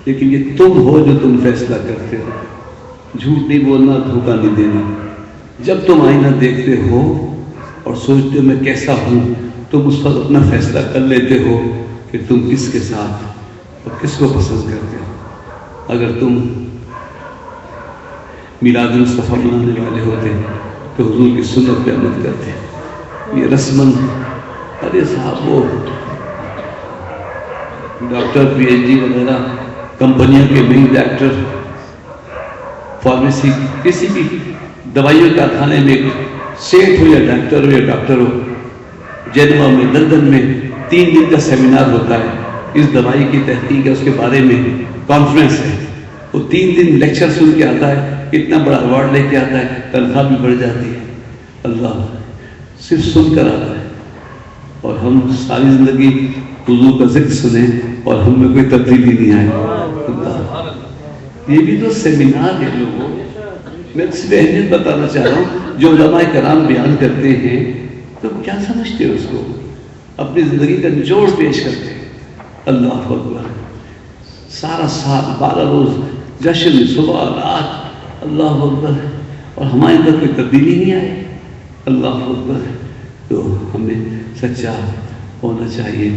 لیکن یہ تم ہو جو تم فیصلہ کرتے ہو. جھوٹ نہیں بولنا، دھوکہ نہیں دینا. جب تم آئینہ دیکھتے ہو اور سوچتے ہو میں کیسا ہوں، تم اس وقت اپنا فیصلہ کر لیتے ہو کہ تم کس کے ساتھ اور کس کو پسند کرتے ہو. اگر تم میلاد مصطفیٰ منانے والے ہوتے تو حضور کی سنت پہ عمل کرتے. یہ رسمن، ارے صاحب وہ ڈاکٹر پی ایچ ڈی وغیرہ کمپنیوں کے مین ڈائریکٹر، فارمیسی کسی بھی دوائیوں کارخانے میں سیٹ ہو یا ڈاکٹر ہو، جنیوا میں لندن میں 3 دن کا سیمینار ہوتا ہے، اس دوائی کی تحقیق ہے، اس کے بارے میں کانفرنس ہے. وہ 3 دن لیکچر سن کے آتا ہے، اتنا بڑا ایوارڈ لے کے آتا ہے، تنخواہ بھی بڑھ جاتی ہے. اللہ صرف سن کر آتا ہے. اور ہم ساری زندگی حضور کا ذکر سنیں اور ہم میں کوئی تبدیلی نہیں آئے. یہ بھی تو سیمینار ہے لوگوں. میں صرف اہمیت بتانا چاہ رہا ہوں. جو علماء کرام بیان کرتے ہیں تو کیا سمجھتے ہو اس کو؟ اپنی زندگی کا نچوڑ پیش کرتے ہیں. اللہ اکبر. سارا سال 12 روز جشن، صبح رات، اللہ اکبر، اور ہمارے اندر کوئی تبدیلی نہیں آئی. اللہ اکبر. تو ہمیں سچا ہونا چاہیے.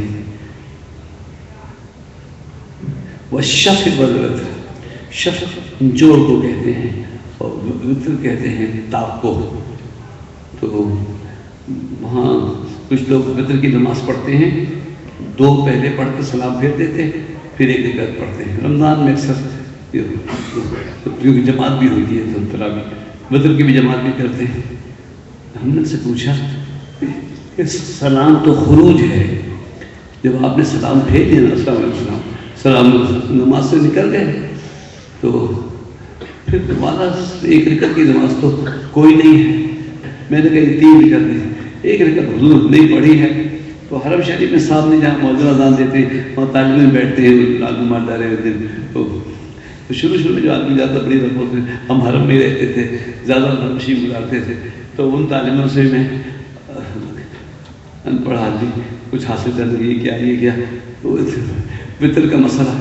والشفع والوتر، شفع جوڑ کو کہتے ہیں اور وتر کہتے ہیں طاق کو. تو وہاں کچھ لوگ وتر کی نماز پڑھتے ہیں، 2 پہلے پڑھ کے سلام پھیر دیتے ہیں، پھر 1 رکعت پڑھتے ہیں. رمضان میں اکثر کیونکہ جماعت بھی ہوتی ہے تو تراویح وتر کی بھی جماعت بھی کرتے ہیں. ہم نے ان سے پوچھا کہ سلام تو خروج ہے، جب آپ نے سلام پھیر دیا نا، السلام علیکم، سلام نماز سے نکل گئے، تو پھر تمہارا 1 رکعت کی نماز تو کوئی نہیں ہے. میں نے کہا 3 رکعت نہیں، 1 رکعت حضور نہیں پڑھی ہے. تو حرم شریف میں سامنے جہاں مؤذن اذان دیتے ہیں وہاں طالب علم بیٹھتے ہیں، لالو مار ڈالے ہوتے ہیں. تو شروع میں جو آدمی زیادہ بڑی رقم سے، ہم حرم میں رہتے تھے، زیادہ نشیب گزارتے تھے، تو ان تعلیموں سے میں ان پڑھ آدمی کچھ حاصل کرنے یہ کیا یہ کیا. تو وطر کا مسئلہ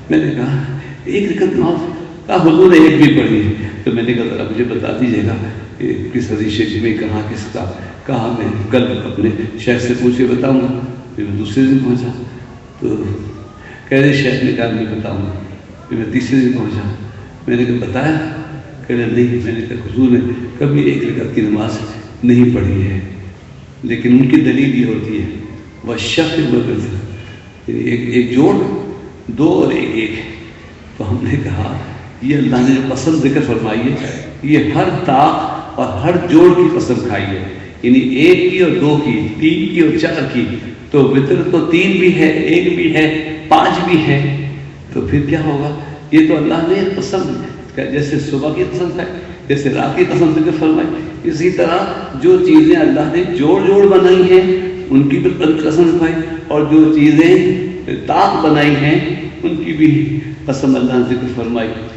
میں نے کہا 1 رکعت نماز، کہا حضور نے 1 بھی پڑھی ہے. تو میں نے کہا ذرا مجھے بتا دیجیے گا کہ کس حدیث شریف میں کہاں کس کا کہا. میں کل اپنے شیخ سے پوچھ کے بتاؤں گا. پھر میں دوسرے دن پہنچا تو کہہ رہے شیخ نے کہا نہیں بتاؤں گا. پھر میں تیسرے دن پہنچا، میں نے کہا بتایا؟ کہہ رہے نہیں. میں نے کہا حضور نے کبھی 1 رکعت کی نماز نہیں پڑھی ہے، لیکن ان کی دلیل یہ ہوتی ہے والشفع والوتر، ایک جوڑ 2 اور 1. تو ہم نے کہا یہ اللہ نے پسند ذکر فرمائی ہے، یہ ہر طاق اور ہر جوڑ کی پسند کھائی ہے. یعنی 1 کی اور 2 کی، 3 کی اور 4 کی. تو وتر تو 3 بھی ہے، 1 بھی ہے، 5 بھی ہے. تو پھر کیا ہوگا؟ یہ تو اللہ نے پسند، جیسے صبح کی پسند ہے، جیسے رات کی پسند ذکر فرمائی، اسی طرح جو چیزیں اللہ نے جوڑ بنائی ہیں ان کی بھی پسند فرمائی، اور جو چیزیں طاق بنائی ہیں ان کی بھی قسم اللہ نے ذکر فرمائی.